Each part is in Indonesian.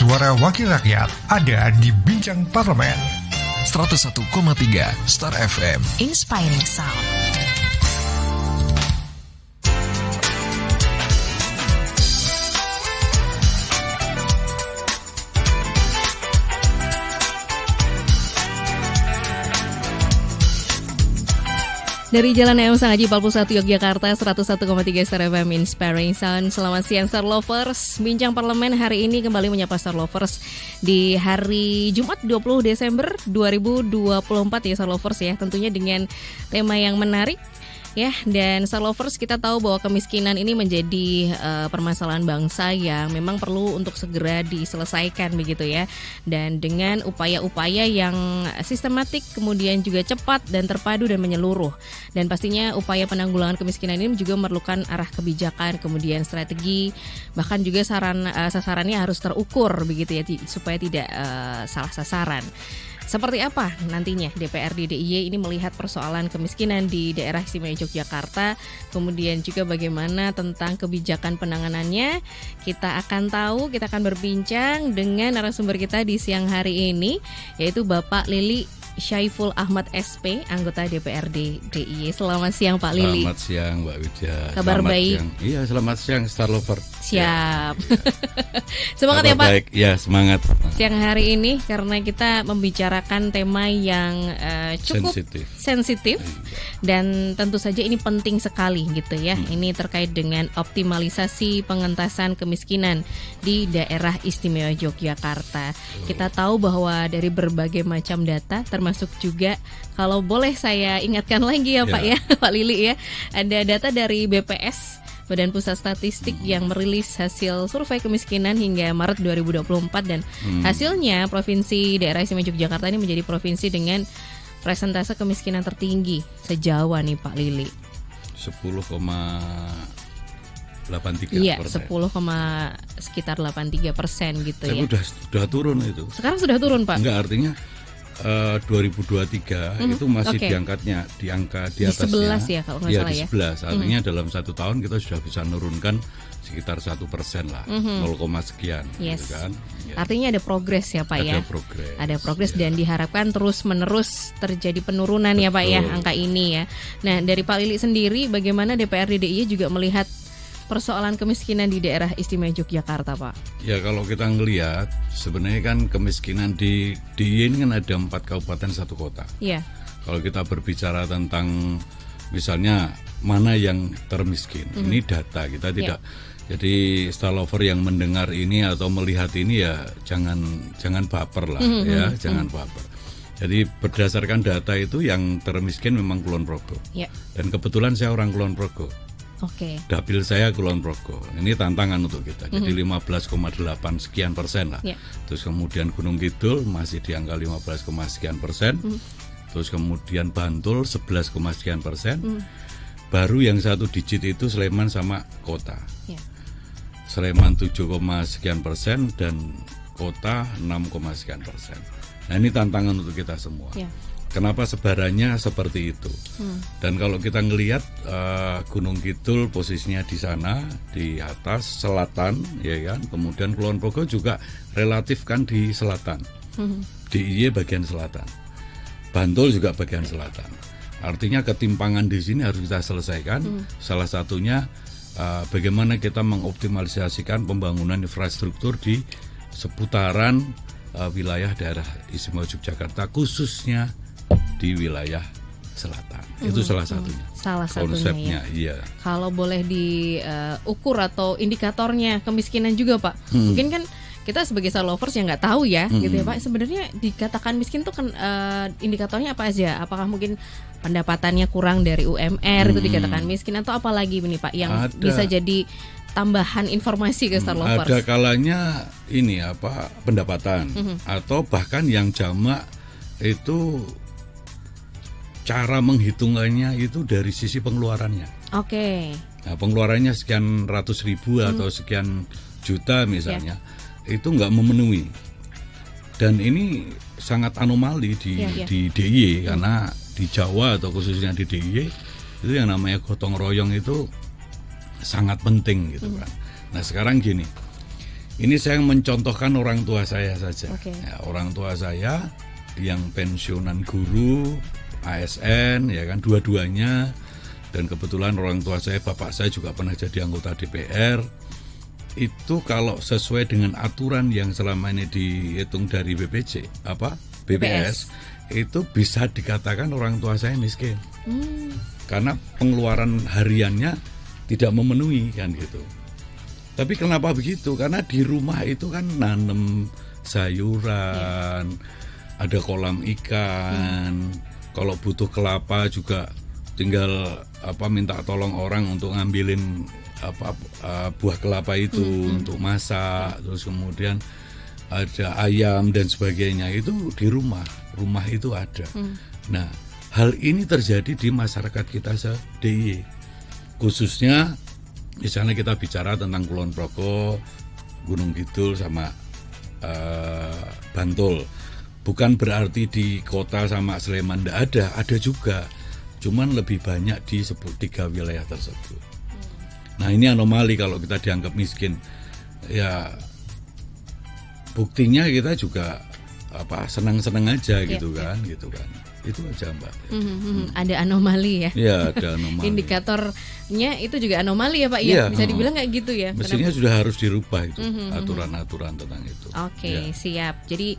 Suara Wakil Rakyat ada di Bincang Parlemen. 101,3 Star FM. Inspiring Sound. Dari Jalan EM Sangaji 41 Yogyakarta, 101,3 Star FM Inspiring Sound. Selamat siang Star Lovers. Bincang Parlemen hari ini kembali menyapa Star Lovers di hari Jumat 20 Desember 2024 ya Star Lovers ya. Tentunya dengan tema yang menarik ya, dan Star Lovers kita tahu bahwa kemiskinan ini menjadi permasalahan bangsa yang memang perlu untuk segera diselesaikan begitu ya. Dan dengan upaya-upaya yang sistematik, kemudian juga cepat dan terpadu dan menyeluruh. Dan pastinya upaya penanggulangan kemiskinan ini juga memerlukan arah kebijakan, kemudian strategi, bahkan juga sasarannya harus terukur begitu ya, supaya tidak salah sasaran. Seperti apa nantinya DPRD DIY ini melihat persoalan kemiskinan di daerah istimewa Yogyakarta, kemudian juga bagaimana tentang kebijakan penanganannya. Kita akan berbincang dengan narasumber kita di siang hari ini, yaitu Bapak Lili Syaiful Ahmad SP, anggota DPRD DIY. Selamat siang Pak Lili. Selamat siang Mbak Widya. Kabar selamat baik? Siang. Iya, selamat siang Star Lover. Siap. Ya. Semangat kabar ya Pak. Baik, ya semangat. Siang hari ini karena kita membicarakan tema yang cukup sensitif dan tentu saja ini penting sekali gitu ya. Ini terkait dengan optimalisasi pengentasan kemiskinan di daerah istimewa Yogyakarta. Kita tahu bahwa dari berbagai macam data, termasuk juga kalau boleh saya ingatkan lagi ya Pak ya, Pak Lili ya, ada data dari BPS, Badan Pusat Statistik yang merilis hasil survei kemiskinan hingga Maret 2024 dan hasilnya Provinsi Daerah Istimewa Yogyakarta ini menjadi provinsi dengan persentase kemiskinan tertinggi se-Jawa nih Pak Lili. 10,83%. Iya, 10,sekitar 83% gitu ya. Udah turun itu. Sekarang sudah turun Pak? Enggak, artinya 2023 itu masih di angka di atasnya. 11 ya kalau nggak salah ya. Di 11, artinya dalam 1 tahun kita sudah bisa menurunkan sekitar 1% lah, 0, sekian, yes. gitu kan. Ya. Artinya ada progres ya Pak ya. Ada progres ya. Dan diharapkan terus menerus terjadi penurunan. Betul. Ya Pak ya angka ini ya. Nah dari Pak Lili sendiri, bagaimana DPRD DIY juga melihat persoalan kemiskinan di daerah istimewa Yogyakarta Pak? Ya kalau kita ngelihat sebenarnya kan kemiskinan di DIY ini kan ada 4 kabupaten 1 kota. Iya. Kalau kita berbicara tentang misalnya mana yang termiskin, ini data kita tidak. Jadi Star Lover yang mendengar ini atau melihat ini ya jangan baper lah ya, jangan baper. Jadi berdasarkan data itu yang termiskin memang Kulon Progo. Dan kebetulan saya orang Kulon Progo. Oke. Dapil saya Kulon Progo. Ini tantangan untuk kita. Jadi 15,8 sekian persen lah. Terus kemudian Gunung Kidul masih di angka 15, sekian persen. Terus kemudian Bantul 11, sekian persen. Baru yang 1 digit itu Sleman sama kota. Sleman 7, sekian persen dan kota 6, sekian persen. Nah ini tantangan untuk kita semua. Kenapa sebarannya seperti itu? Dan kalau kita ngelihat Gunung Kidul posisinya di sana, di atas selatan, ya kan. Kemudian Kulon Progo juga relatif kan di selatan. DIY bagian selatan. Bantul juga bagian selatan. Artinya ketimpangan di sini harus kita selesaikan. Salah satunya bagaimana kita mengoptimalisasikan pembangunan infrastruktur di seputaran wilayah daerah istimewa Yogyakarta, khususnya di wilayah selatan. Itu salah satunya. Konsepnya, iya. Kalau boleh diukur atau indikatornya kemiskinan juga Pak. Mungkin kan kita sebagai Star Lovers yang nggak tahu ya, gitu ya Pak. Sebenarnya dikatakan miskin tuh kan indikatornya apa aja? Apakah mungkin pendapatannya kurang dari UMR itu dikatakan miskin, atau apa lagi nih Pak yang bisa jadi tambahan informasi ke Star Lovers? Ada kalanya ini pendapatan atau bahkan yang jamak itu cara menghitungannya itu dari sisi pengeluarannya. Oke. Nah, pengeluarannya sekian ratus ribu atau sekian juta misalnya, itu nggak memenuhi. Dan ini sangat anomali di DIY karena di Jawa atau khususnya di DIY itu yang namanya gotong royong itu sangat penting gitu kan. Nah sekarang gini, Ini saya mencontohkan orang tua saya saja. Okay. Ya, orang tua saya yang pensiunan guru, ASN, ya kan, dua-duanya. Dan kebetulan orang tua saya, bapak saya juga pernah jadi anggota DPR. Itu kalau sesuai dengan aturan yang selama ini dihitung dari BPS, itu bisa dikatakan orang tua saya miskin. Karena pengeluaran hariannya tidak memenuhi kan gitu. Tapi kenapa begitu? Karena di rumah itu kan nanam sayuran, ada kolam ikan. Kalau butuh kelapa juga tinggal minta tolong orang untuk ngambilin buah kelapa itu untuk masak. Terus kemudian ada ayam dan sebagainya, itu di rumah itu ada. Nah, hal ini terjadi di masyarakat kita se-DIY, khususnya misalnya kita bicara tentang Kulon Progo, Gunung Kidul sama Bantul. Bukan berarti di kota sama Sleman tidak ada juga, cuman lebih banyak di 3 wilayah tersebut. Nah, ini anomali kalau kita dianggap miskin. Ya buktinya kita juga senang-senang aja gitu kan. Itu aja, Mbak. Ada anomali ya? Iya, ada anomali. Indikatornya itu juga anomali ya, Pak? Ya, bisa dibilang kayak gitu ya? Mestinya sudah harus dirubah itu aturan-aturan tentang itu. Oke, siap. Jadi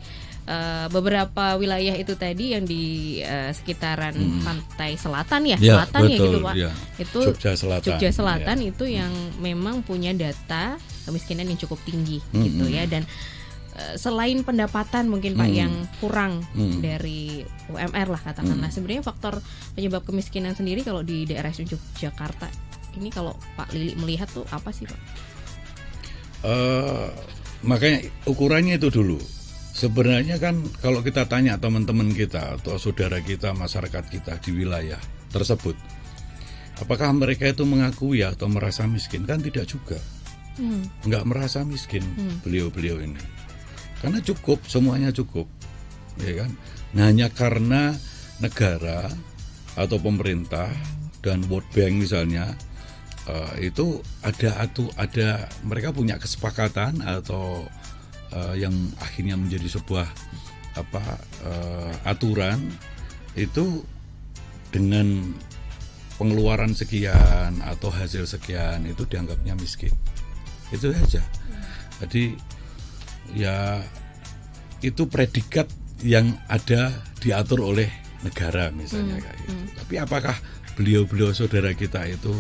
beberapa wilayah itu tadi yang di sekitaran pantai selatan ya, selatan betul, ya gitu, Pak. Ya. Itu Jogja Selatan itu yang memang punya data kemiskinan yang cukup tinggi gitu ya. Dan selain pendapatan mungkin Pak yang kurang dari UMR lah katakanlah, sebenarnya faktor penyebab kemiskinan sendiri kalau di daerah Yogyakarta ini, kalau Pak Lili melihat tuh apa sih, Pak? Makanya ukurannya itu dulu. Sebenarnya kan kalau kita tanya teman-teman kita atau saudara kita, masyarakat kita di wilayah tersebut, apakah mereka itu mengakui atau merasa miskin? Kan tidak juga. Nggak merasa miskin beliau-beliau ini. Karena cukup, semuanya cukup, ya kan? Nah, hanya karena negara atau pemerintah dan World Bank misalnya itu ada mereka punya kesepakatan atau yang akhirnya menjadi sebuah aturan itu dengan pengeluaran sekian atau hasil sekian itu dianggapnya miskin. Itu saja. Jadi ya itu predikat yang ada diatur oleh negara misalnya kayak gitu. Tapi apakah beliau-beliau saudara kita itu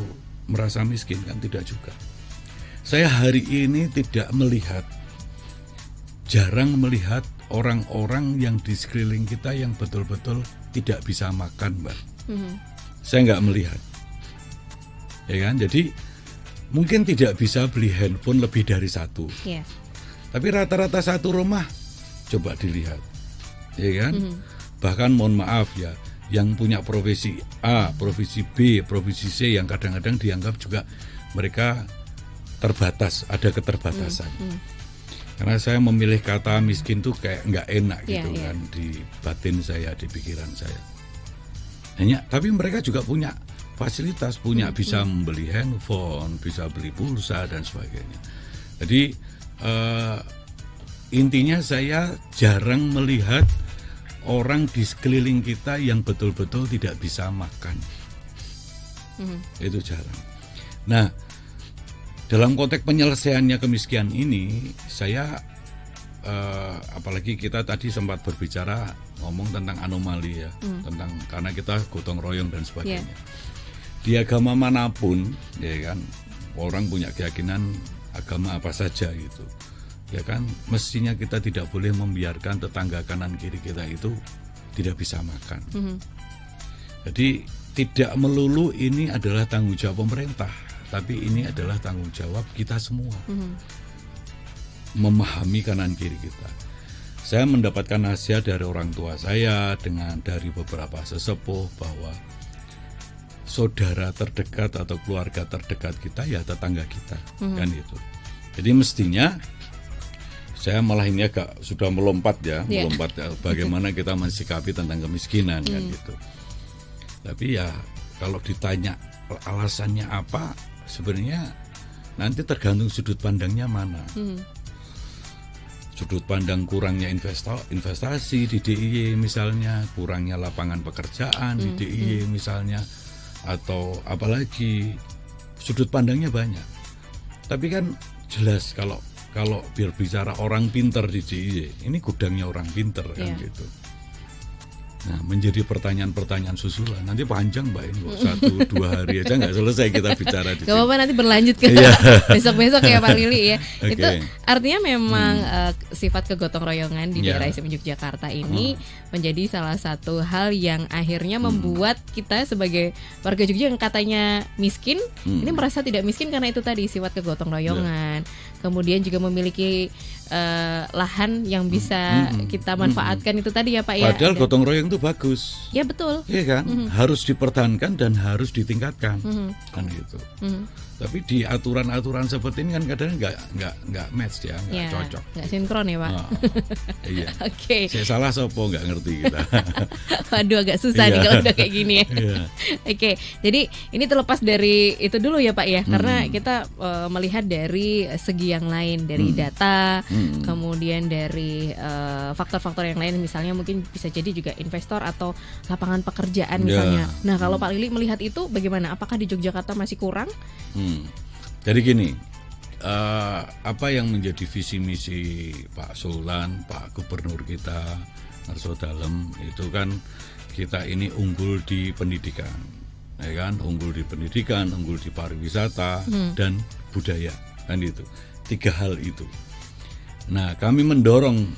merasa miskin? Kan tidak juga. Saya hari ini jarang melihat orang-orang yang di sekeliling kita yang betul-betul tidak bisa makan, Mbak. Saya nggak melihat, ya kan? Jadi mungkin tidak bisa beli handphone lebih dari satu. Tapi rata-rata satu rumah, coba dilihat, ya kan? Bahkan mohon maaf ya, yang punya profesi A, profesi B, profesi C yang kadang-kadang dianggap juga mereka terbatas, ada keterbatasan. Karena saya memilih kata miskin tuh kayak nggak enak gitu kan di batin saya, di pikiran saya. Tapi mereka juga punya fasilitas, bisa membeli handphone, bisa beli pulsa dan sebagainya. Jadi intinya saya jarang melihat orang di sekeliling kita yang betul-betul tidak bisa makan. Itu jarang. Nah, dalam konteks penyelesaiannya kemiskinan ini, saya apalagi kita tadi sempat berbicara ngomong tentang anomali ya, tentang karena kita gotong royong dan sebagainya. Di agama manapun, ya kan, orang punya keyakinan agama apa saja gitu, ya kan, mestinya kita tidak boleh membiarkan tetangga kanan kiri kita itu tidak bisa makan. Jadi tidak melulu ini adalah tanggung jawab pemerintah, tapi ini adalah tanggung jawab kita semua. Memahami kanan kiri kita. Saya mendapatkan nasihat dari orang tua saya, dari beberapa sesepuh, bahwa saudara terdekat atau keluarga terdekat kita ya tetangga kita, kan itu. Jadi mestinya saya malah ini agak sudah melompat bagaimana kita mensikapi tentang kemiskinan kan gitu. Tapi ya kalau ditanya alasannya apa, sebenarnya nanti tergantung sudut pandangnya mana. sudut pandang kurangnya investasi di DIY misalnya, kurangnya lapangan pekerjaan di DIY misalnya, atau apalagi sudut pandangnya banyak. Tapi kan jelas kalau berbicara orang pinter di DIY, ini gudangnya orang pinter kan gitu. Nah, menjadi pertanyaan-pertanyaan susulan. Nanti panjang Mbak ini, 1-2 hari aja nggak selesai kita bicara di sini. Gak apa-apa, nanti berlanjut ke besok-besok ya Pak Lili ya. Okay. Itu artinya memang sifat kegotong royongan di daerah istimewa Yogyakarta ini menjadi salah satu hal yang akhirnya membuat kita sebagai warga Jogja yang katanya miskin, ini merasa tidak miskin karena itu tadi sifat kegotong royongan. Kemudian juga memiliki lahan yang bisa kita manfaatkan itu tadi ya Pak ya. Padahal gotong royong itu bagus. Ya betul. Iya kan? Harus dipertahankan dan harus ditingkatkan. Kan gitu. Tapi di aturan-aturan seperti ini kan kadang nggak match ya, nggak cocok. Nggak sinkron ya Pak. Iya. Oke. Saya salah sopo nggak ngerti kita. Waduh, agak susah nih kalau udah kayak gini ya. Oke. Jadi ini terlepas dari itu dulu ya Pak ya, karena kita melihat dari segi yang lain, dari data, kemudian dari faktor-faktor yang lain, misalnya mungkin bisa jadi juga investor atau lapangan pekerjaan misalnya. Nah kalau Pak Lili melihat itu bagaimana? Apakah di Yogyakarta masih kurang? Jadi gini, apa yang menjadi visi misi Pak Sultan, Pak Gubernur kita, Arso Dalem, itu kan kita ini unggul di pendidikan, ya kan? Unggul di pendidikan, unggul di pariwisata dan budaya, kan itu. 3 hal itu. Nah, kami mendorong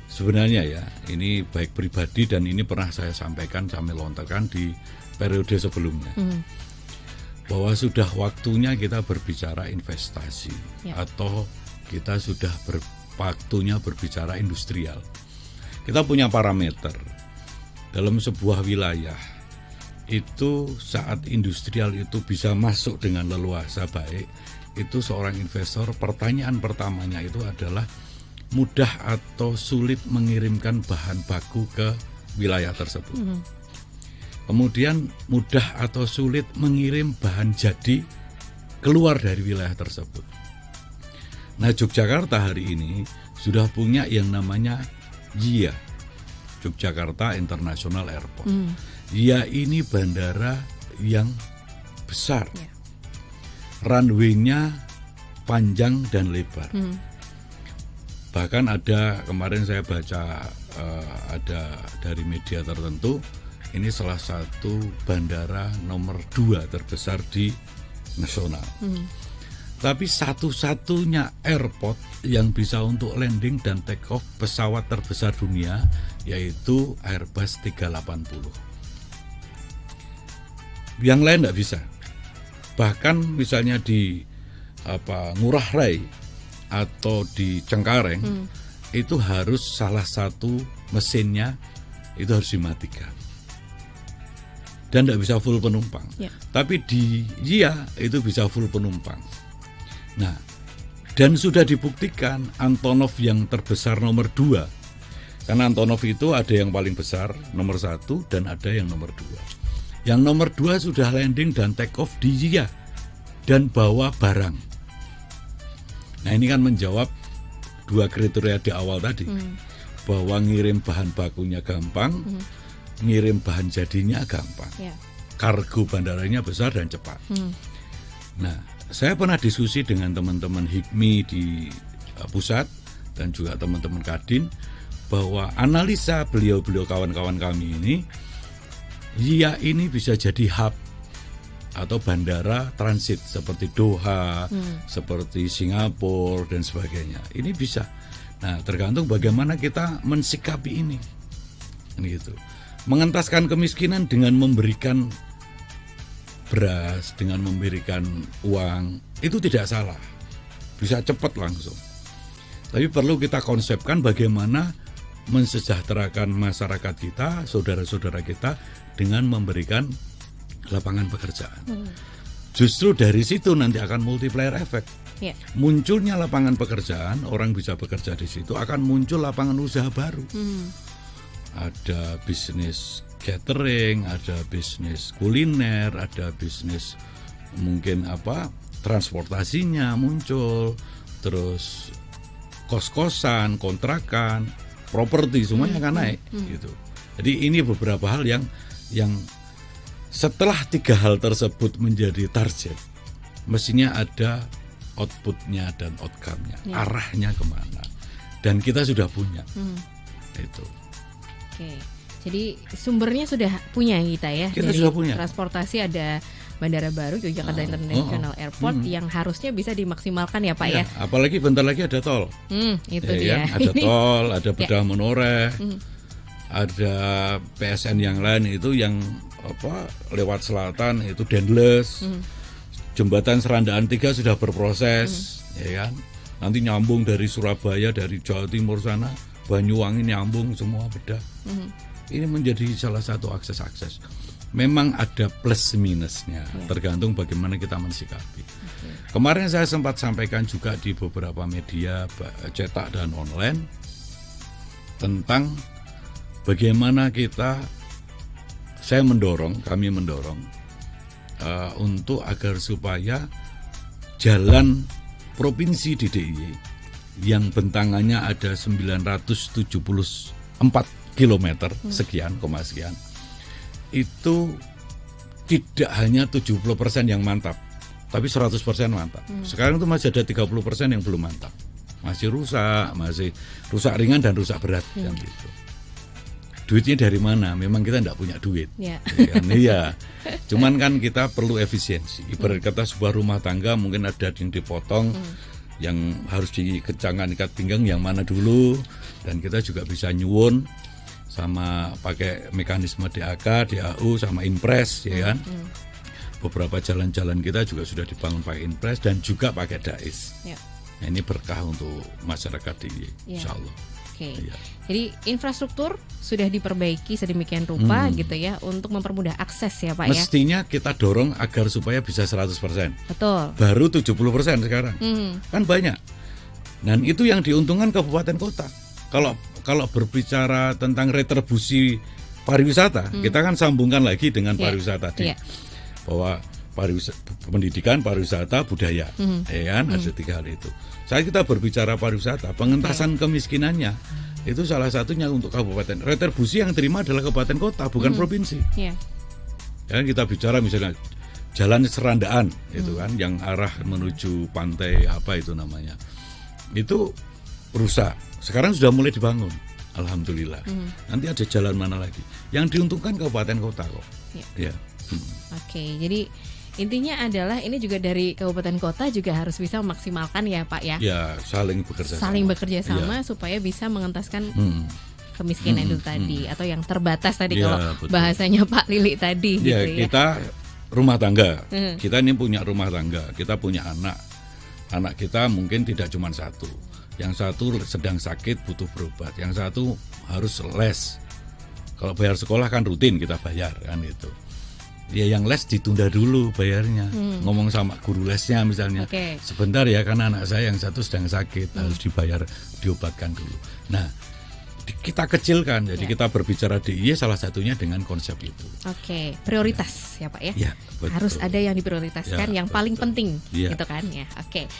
sebenarnya ya, ini baik pribadi dan ini pernah saya sampaikan, saya lontarkan di periode sebelumnya. Bahwa sudah waktunya kita berbicara investasi atau kita sudah waktunya berbicara industrial. Kita punya parameter dalam sebuah wilayah itu saat industrial itu bisa masuk dengan leluasa baik, itu seorang investor pertanyaan pertamanya itu adalah mudah atau sulit mengirimkan bahan baku ke wilayah tersebut. Kemudian mudah atau sulit mengirim bahan jadi keluar dari wilayah tersebut. Nah, Yogyakarta hari ini sudah punya yang namanya YIA, Yogyakarta International Airport. YIA ini bandara yang besar, runway-nya panjang dan lebar. Bahkan ada, kemarin saya baca ada dari media tertentu, ini salah satu bandara nomor 2 terbesar di nasional. Tapi satu-satunya airport yang bisa untuk landing dan take off pesawat terbesar dunia yaitu Airbus 380. Yang lain tidak bisa. Bahkan misalnya di Ngurah Rai atau di Cengkareng itu harus salah satu mesinnya itu harus dimatikan. Dan tidak bisa full penumpang. Tapi di YIA itu bisa full penumpang. Nah, dan sudah dibuktikan Antonov yang terbesar nomor 2. Karena Antonov itu ada yang paling besar nomor 1 dan ada yang nomor 2. Yang nomor 2 sudah landing dan take off di YIA dan bawa barang. Nah, ini kan menjawab 2 kriteria di awal tadi. Bahwa ngirim bahan bakunya gampang, ngirim bahan jadinya gampang. Kargo bandaranya besar dan cepat. Nah, saya pernah diskusi dengan teman-teman HIKMI di pusat dan juga teman-teman Kadin bahwa analisa beliau-beliau kawan-kawan kami ini, YIA ini bisa jadi hub atau bandara transit seperti Doha, seperti Singapura dan sebagainya. Ini bisa. Nah, tergantung bagaimana kita mensikapi ini. Gitu. Mengentaskan kemiskinan dengan memberikan beras, dengan memberikan uang, itu tidak salah. Bisa cepat langsung. Tapi perlu kita konsepkan bagaimana mensejahterakan masyarakat kita, saudara-saudara kita, dengan memberikan lapangan pekerjaan. Justru dari situ nanti akan multiplier effect. Munculnya lapangan pekerjaan, orang bisa bekerja di situ, akan muncul lapangan usaha baru. Ada bisnis catering, ada bisnis kuliner, ada bisnis mungkin transportasinya muncul, terus kos-kosan, kontrakan, properti semuanya akan naik gitu. Jadi ini beberapa hal yang setelah 3 hal tersebut menjadi target, mestinya ada outputnya dan outcome-nya, arahnya kemana. Dan kita sudah punya itu. Oke, jadi sumbernya sudah punya kita ya. Kita jadi sudah punya. Transportasi ada Bandara Baru Yogyakarta International Airport yang harusnya bisa dimaksimalkan ya Pak ya. Apalagi bentar lagi ada tol. Itu dia. Ada tol, ada bedah menoreh, ada PSN yang lain itu yang lewat selatan itu Dendles. Jembatan Serandaan 3 sudah berproses, ya kan? Nanti nyambung dari Surabaya, dari Jawa Timur sana, Banyuwangi nyambung semua bedah. Ini menjadi salah satu akses-akses. Memang ada plus minusnya, tergantung bagaimana kita mensikapi. Kemarin saya sempat sampaikan juga di beberapa media cetak dan online tentang bagaimana kami mendorong untuk agar supaya jalan provinsi di DIY yang bentangannya ada 974 km sekian, itu tidak hanya 70% yang mantap, tapi 100% mantap. Sekarang itu masih ada 30% yang belum mantap, masih rusak ringan dan rusak berat yang gitu. Duitnya dari mana? Memang kita tidak punya duit. Iya. Cuman kan kita perlu efisiensi. Ibarat kata sebuah rumah tangga mungkin ada yang dipotong, yang harus dikencangkan ikat pinggang yang mana dulu, dan kita juga bisa nyuwun sama pakai mekanisme DAK, DAU sama Impres, ya kan. Beberapa jalan-jalan kita juga sudah dibangun pakai Impres dan juga pakai DAIS. Nah, ini berkah untuk masyarakat DIY, insya Allah. Oke. Jadi infrastruktur sudah diperbaiki sedemikian rupa gitu ya untuk mempermudah akses ya Pak. Mestinya kita dorong agar supaya bisa 100%. Betul. Baru 70% sekarang. Kan banyak. Dan itu yang diuntungkan kabupaten kota. Kalau berbicara tentang retribusi pariwisata, kita kan sambungkan lagi dengan pariwisata tadi. Bahwa pendidikan, pariwisata, budaya, ya kan, ada 3 hal itu. Saat kita berbicara pariwisata, pengentasan kemiskinannya itu salah satunya untuk kabupaten. Retribusi yang terima adalah kabupaten kota, bukan provinsi. Ya, kita bicara misalnya jalan Serandaan, itu kan, yang arah menuju pantai apa itu namanya, itu rusak. Sekarang sudah mulai dibangun, alhamdulillah. Nanti ada jalan mana lagi? Yang diuntungkan kabupaten kota kok. Oke, jadi intinya adalah ini juga dari kabupaten kota juga harus bisa memaksimalkan ya Pak ya. Ya, saling bekerja sama supaya bisa mengentaskan kemiskinan itu tadi atau yang terbatas tadi kalau bahasanya Pak Lili tadi gitu ya. Kita rumah tangga. Kita ini punya rumah tangga, kita punya anak. Anak kita mungkin tidak cuma satu. Yang satu sedang sakit butuh berobat, yang satu harus les. Kalau bayar sekolah kan rutin kita bayar kan itu. Ya yang les ditunda dulu bayarnya. Ngomong sama guru lesnya misalnya, sebentar ya karena anak saya yang satu sedang sakit, harus dibayar, diobatkan dulu. Nah, kita kecilkan, jadi kita berbicara DIY salah satunya dengan konsep itu. Prioritas ya Pak ya. Harus ada yang diprioritaskan, yang paling penting gitu kan ya.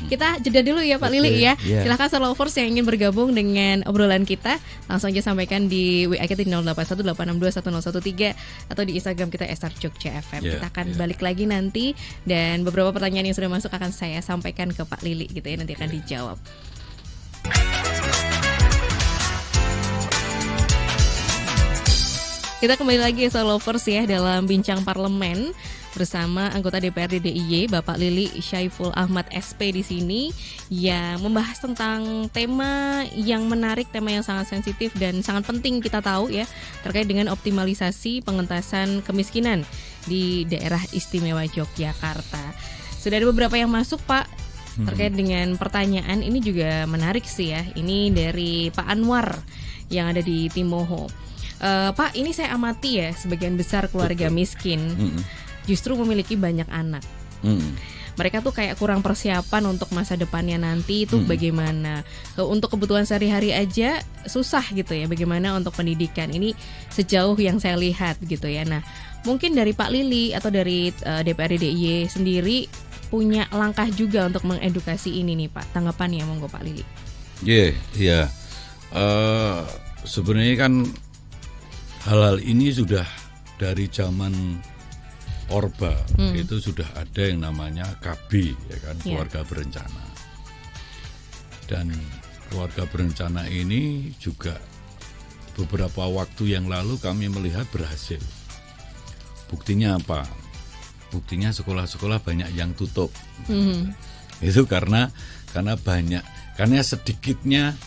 Kita jeda dulu ya Pak Lili ya. Silakan Lovers yang ingin bergabung dengan obrolan kita, langsung aja sampaikan di WA kita di 0818621013 atau di Instagram kita @jogja_fm. Kita akan balik lagi nanti dan beberapa pertanyaan yang sudah masuk akan saya sampaikan ke Pak Lili gitu ya, nanti akan dijawab. Kita kembali lagi Lovers ya dalam Bincang Parlemen bersama anggota DPRD DIY Bapak Lili Syaiful Ahmad SP di sini yang membahas tentang tema yang menarik, tema yang sangat sensitif dan sangat penting kita tahu ya, terkait dengan optimalisasi pengentasan kemiskinan di daerah istimewa Yogyakarta. Sudah ada beberapa yang masuk Pak terkait dengan pertanyaan ini juga menarik sih ya. Ini dari Pak Anwar yang ada di Timoho. Pak, ini saya amati ya, sebagian besar keluarga miskin justru memiliki banyak anak. Mereka tuh kayak kurang persiapan untuk masa depannya nanti itu bagaimana. Untuk kebutuhan sehari-hari aja susah gitu ya, bagaimana untuk pendidikan. Ini sejauh yang saya lihat gitu ya. Nah, mungkin dari Pak Lili atau dari DPRD DIY sendiri punya langkah juga untuk mengedukasi ini nih Pak. Tanggapannya monggo Pak Lili. Iya. Sebenarnya kan hal-hal ini sudah dari zaman Orba, itu sudah ada yang namanya KB, ya kan, keluarga berencana. Dan keluarga berencana ini juga beberapa waktu yang lalu kami melihat berhasil. Buktinya apa? Buktinya sekolah-sekolah banyak yang tutup. Itu karena sedikitnya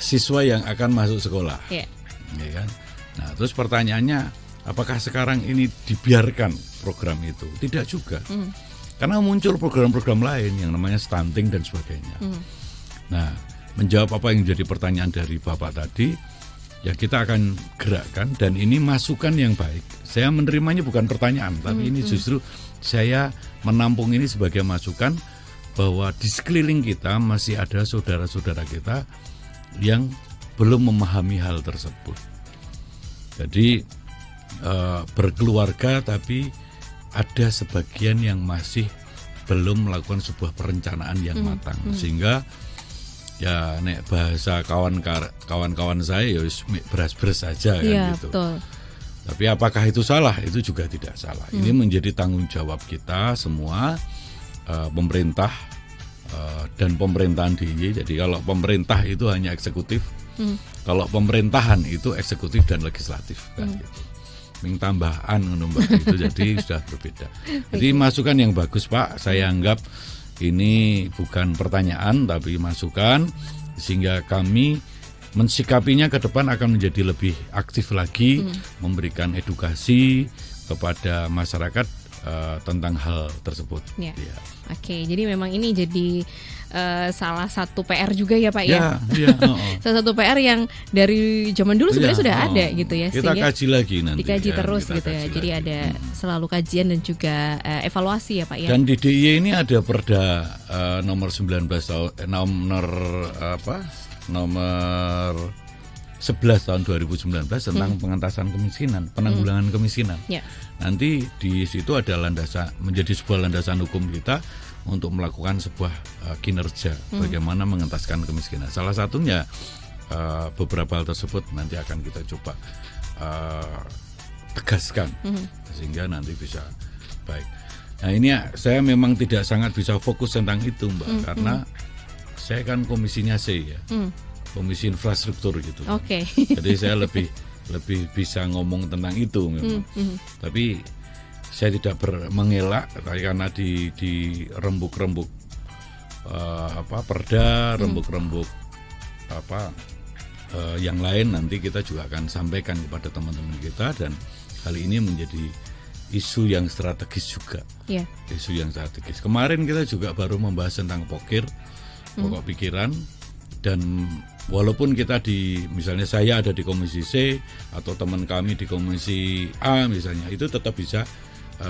siswa yang akan masuk sekolah. Ya kan? Nah, terus pertanyaannya, apakah sekarang ini dibiarkan program itu? Tidak juga. Karena muncul program-program lain yang namanya stunting dan sebagainya. Nah, menjawab apa yang jadi pertanyaan dari Bapak tadi, ya kita akan gerakkan, dan ini masukan yang baik. Saya menerimanya bukan pertanyaan, tapi ini justru saya menampung ini sebagai masukan bahwa di sekeliling kita masih ada saudara-saudara kita yang belum memahami hal tersebut. Jadi berkeluarga tapi ada sebagian yang masih belum melakukan sebuah perencanaan yang matang, sehingga ya nek bahasa kawan-kawan saya ya beras-beras saja kan gitu. Betul. Tapi apakah itu salah? Itu juga tidak salah. Ini menjadi tanggung jawab kita semua, pemerintah dan pemerintahan DIY. Jadi kalau pemerintah itu hanya eksekutif, kalau pemerintahan itu eksekutif dan legislatif kan gitu. Ming tambahan itu jadi sudah berbeda. Jadi masukan yang bagus Pak, saya anggap ini bukan pertanyaan tapi masukan, sehingga kami mensikapinya ke depan akan menjadi lebih aktif lagi, memberikan edukasi kepada masyarakat tentang hal tersebut. Ya. Oke, jadi memang ini jadi salah satu PR juga ya Pak ya. Salah satu PR yang dari zaman dulu sebenarnya sudah ada gitu ya. Kita kaji lagi nanti. Dikaji terus gitu ya. Jadi ada selalu kajian dan juga evaluasi ya Pak ya. Dan di DIY ini ada Perda nomor 11 tahun 2019 tentang pengentasan kemiskinan, penanggulangan kemiskinan. Nanti di situ ada menjadi sebuah landasan hukum kita untuk melakukan sebuah kinerja bagaimana mengentaskan kemiskinan. Salah satunya beberapa hal tersebut nanti akan kita coba tegaskan sehingga nanti bisa baik. Nah ini saya memang tidak sangat bisa fokus tentang itu Mbak, karena saya kan komisinya C ya. Komisi infrastruktur gitu. Jadi saya lebih bisa ngomong tentang itu memang. Tapi saya tidak mengelak karena di rembuk-rembuk perda, rembuk-rembuk yang lain nanti kita juga akan sampaikan kepada teman-teman kita, dan hal ini menjadi isu yang strategis juga. Isu yang strategis. Kemarin kita juga baru membahas tentang pokok pikiran. Dan walaupun kita misalnya saya ada di komisi C atau teman kami di komisi A misalnya, itu tetap bisa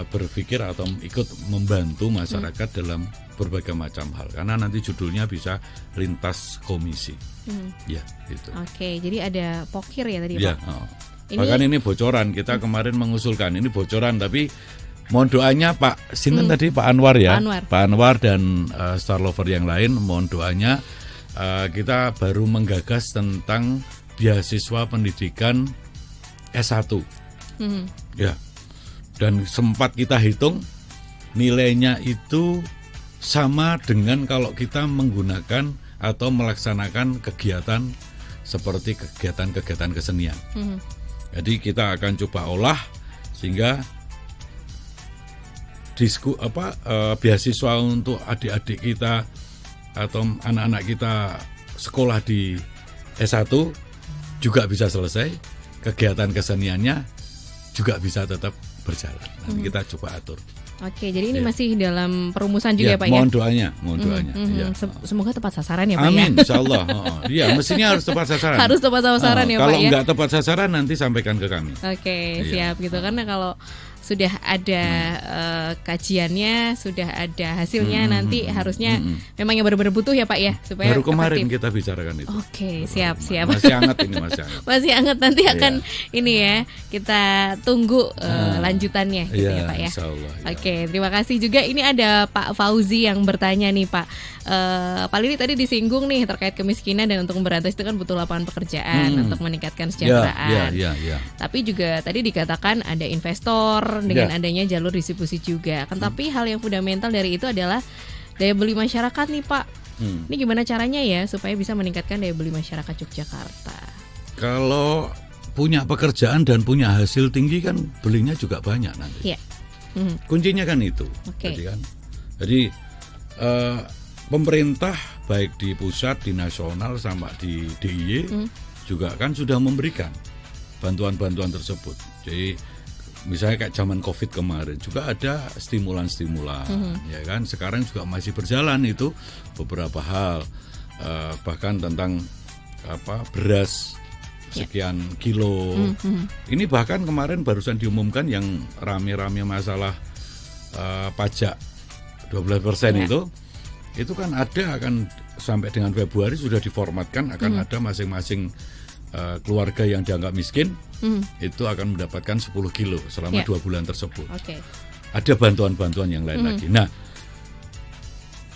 berpikir atau ikut membantu masyarakat dalam berbagai macam hal, karena nanti judulnya bisa lintas komisi. Ya, gitu. Oke, jadi ada pokir ya tadi Pak. Bahkan ini bocoran, kita kemarin mengusulkan ini bocoran, tapi mohon doanya Pak Sinten tadi Pak Anwar ya. Pak Anwar dan Star Lover yang lain, mohon doanya. Kita baru menggagas tentang beasiswa pendidikan S1. Ya. Dan sempat kita hitung nilainya itu sama dengan kalau kita menggunakan atau melaksanakan kegiatan seperti kegiatan-kegiatan kesenian. Jadi kita akan coba olah sehingga beasiswa untuk adik-adik kita atau anak-anak kita sekolah di S1 juga bisa selesai, kegiatan keseniannya juga bisa tetap berjalan. Nanti kita coba atur. Oke, jadi ini masih dalam perumusan juga ya Pak ya? Mohon doanya. Semoga tepat sasaran ya Pak. Amin, insyaallah. Iya, mestinya harus tepat sasaran. Harus tepat sasaran ya Pak ya? Kalau nggak tepat sasaran nanti sampaikan ke kami. Oke, siap gitu. Karena kalau sudah ada kajiannya, sudah ada hasilnya, nanti harusnya memang yang benar-benar butuh ya Pak ya, supaya baru kemarin efektif. kita bicarakan itu. Oke, siap. Masih hangat ini, masih hangat. Masih hangat, nanti akan ini ya, kita tunggu lanjutannya gitu ya Pak ya. Insyaallah, ya. Oke, terima kasih juga. Ini ada Pak Fauzi yang bertanya nih Pak. Pak Lili tadi disinggung nih terkait kemiskinan, dan untuk memberantas itu kan butuh lapangan pekerjaan untuk meningkatkan kesejahteraan. Ya. Tapi juga tadi dikatakan ada investor dengan adanya jalur distribusi juga. Tapi hal yang fundamental dari itu adalah daya beli masyarakat nih Pak. Ini gimana caranya ya supaya bisa meningkatkan daya beli masyarakat Yogyakarta? Kalau punya pekerjaan dan punya hasil tinggi kan belinya juga banyak nanti. Iya. Kuncinya kan itu. Oke. Jadi pemerintah baik di pusat, di nasional sama di DIY juga kan sudah memberikan bantuan-bantuan tersebut. Jadi misalnya kayak zaman COVID kemarin juga ada stimulan-stimulan, ya kan. Sekarang juga masih berjalan itu beberapa hal, bahkan tentang beras sekian kilo. Ini bahkan kemarin barusan diumumkan yang rame-rame masalah pajak 12% itu kan akan sampai dengan Februari sudah diformatkan, akan ada masing-masing keluarga yang dianggap miskin itu akan mendapatkan 10 kilo selama 2 bulan tersebut. Ada bantuan-bantuan yang lain lagi. Nah,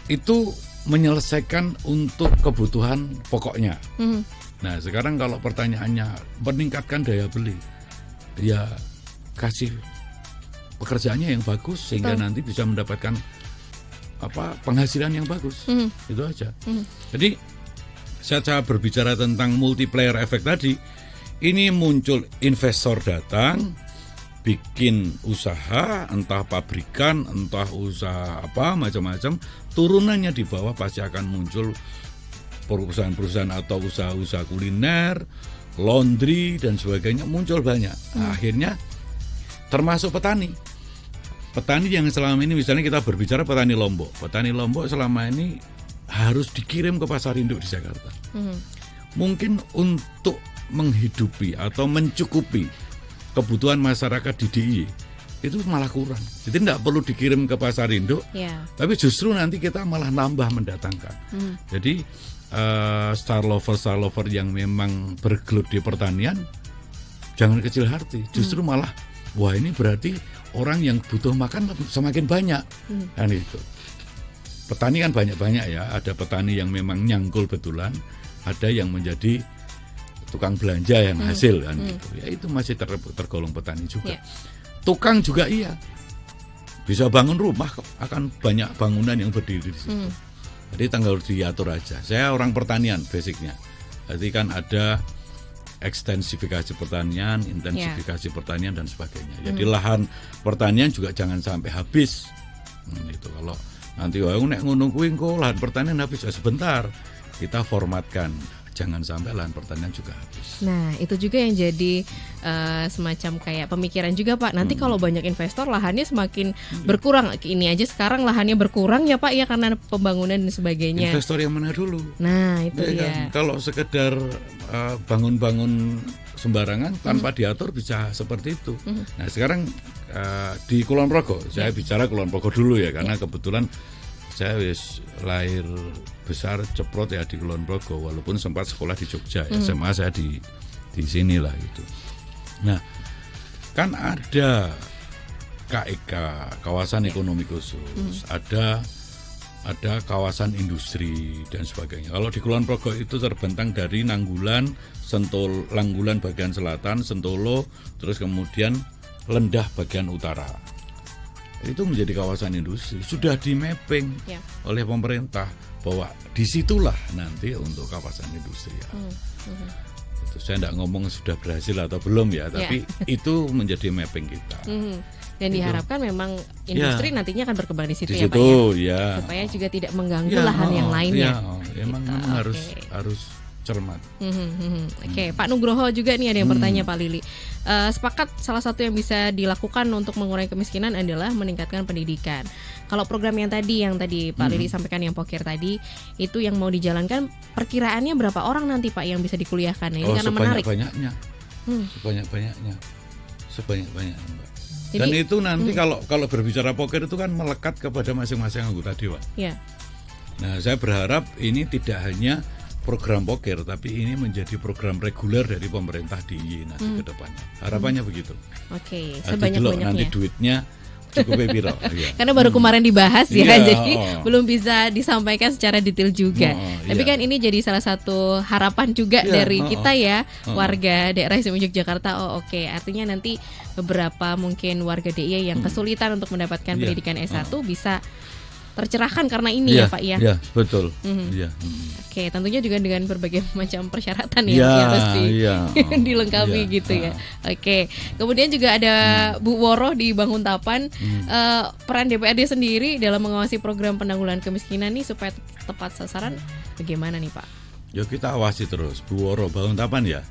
itu menyelesaikan untuk kebutuhan pokoknya. Nah, sekarang kalau pertanyaannya meningkatkan daya beli, ya kasih pekerjaannya yang bagus sehingga nanti bisa mendapatkan penghasilan yang bagus. Itu aja. Jadi saya berbicara tentang multiplier efek tadi, ini muncul investor datang, bikin usaha, entah pabrikan, entah usaha macam-macam, turunannya di bawah pasti akan muncul perusahaan-perusahaan atau usaha-usaha kuliner, laundry dan sebagainya, muncul banyak. Nah, akhirnya termasuk petani yang selama ini, misalnya kita berbicara petani Lombok selama ini harus dikirim ke pasar induk di Jakarta. Mungkin untuk menghidupi atau mencukupi kebutuhan masyarakat di DIY itu malah kurang. Jadi tidak perlu dikirim ke pasar induk, tapi justru nanti kita malah nambah mendatangkan. Jadi star lover yang memang bergelut di pertanian jangan kecil hati, justru malah wah ini berarti orang yang butuh makan semakin banyak. Kan itu. Petani kan banyak-banyak ya, ada petani yang memang nyangkul betulan, ada yang menjadi tukang belanja yang hasil kan gitu. Ya itu masih tergolong petani juga. Tukang juga iya. Bisa bangun rumah kok, akan banyak bangunan yang berdiri di situ. Jadi tinggal diatur aja. Saya orang pertanian basicnya. Jadi kan ada ekstensifikasi pertanian, intensifikasi pertanian dan sebagainya. Jadi lahan pertanian juga jangan sampai habis. Itu kalau nanti nek ngono kuwi engko lahan pertanian habis sebentar. Kita formatkan jangan sampai lahan pertanian juga habis. Nah, itu juga yang jadi semacam kayak pemikiran juga Pak. Nanti kalau banyak investor lahannya semakin berkurang. Ini aja sekarang lahannya berkurang ya Pak ya karena pembangunan dan sebagainya. Investor yang mana dulu? Nah, itu dia. Kan? Kalau sekedar bangun-bangun sembarangan tanpa diatur bisa seperti itu. Nah, sekarang di Kulon Progo, saya bicara Kulon Progo dulu ya karena kebetulan saya lahir besar ceprot ya di Kulon Progo, walaupun sempat sekolah di Jogja, SMA saya di sini lah gitu. Nah, kan ada KEK, kawasan ekonomi khusus, ada kawasan industri dan sebagainya. Kalau di Kulon Progo itu terbentang dari Nanggulan, Langgulan bagian selatan, Sentolo, terus kemudian Lendah bagian utara. Itu menjadi kawasan industri, sudah di mapping oleh pemerintah bahwa disitulah nanti untuk kawasan industri. Itu saya tidak ngomong sudah berhasil atau belum ya, tapi itu menjadi mapping kita. Dan diharapkan memang industri nantinya akan berkembang di situ ya Pak ya. Supaya juga tidak mengganggu lahan yang lainnya. Memang harus cermat. Oke, Pak Nugroho juga nih ada yang bertanya Pak Lili. Sepakat salah satu yang bisa dilakukan untuk mengurangi kemiskinan adalah meningkatkan pendidikan. Kalau program yang tadi Pak Lili sampaikan yang pokir tadi itu yang mau dijalankan, perkiraannya berapa orang nanti Pak yang bisa dikuliahkan? Ini karena menarik. Sebanyak-banyaknya Mbak. Dan itu nanti kalau berbicara poker itu kan melekat kepada masing-masing anggota dewan. Ya. Nah, saya berharap ini tidak hanya program poker, tapi ini menjadi program reguler dari pemerintah DIY nanti ke depannya. Harapannya begitu. Oke, sebanyak-banyaknya. Nanti duitnya cukup viral. Ya. Karena baru kemarin dibahas ya, jadi belum bisa disampaikan secara detail juga. Tapi kan ini jadi salah satu harapan juga dari kita ya, warga daerah istimewa Yogyakarta. Oke, artinya nanti beberapa mungkin warga DIY yang kesulitan untuk mendapatkan pendidikan S1 bisa tercerahkan karena ini ya Pak ya. Iya, betul. Oke, tentunya juga dengan berbagai macam persyaratan yang harus dilengkapi gitu ya. Oke, kemudian juga ada Bu Woro di Banguntapan. Peran DPRD sendiri dalam mengawasi program penanggulangan kemiskinan nih supaya tepat sasaran bagaimana nih Pak? Ya kita awasi terus. Bu Woro Banguntapan ya.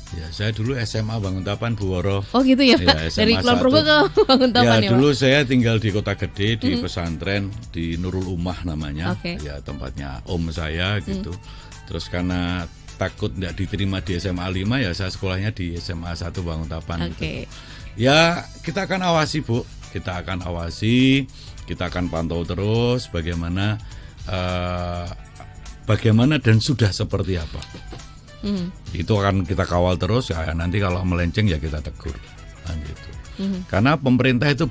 Ya, saya dulu SMA Banguntapan Bu Woro. Oh gitu ya Pak, dari Kulon Progo ke Banguntapan ya Pak? Dulu saya tinggal di Kota Gede, di pesantren, di Nurul Ummah namanya. Ya tempatnya om saya gitu. Terus karena takut tidak diterima di SMA 5, ya saya sekolahnya di SMA 1 Banguntapan gitu. Ya kita akan awasi Bu, kita akan awasi, kita akan pantau terus bagaimana dan sudah seperti apa. Itu akan kita kawal terus ya, nanti kalau melenceng ya kita tegur gitu. Karena pemerintah itu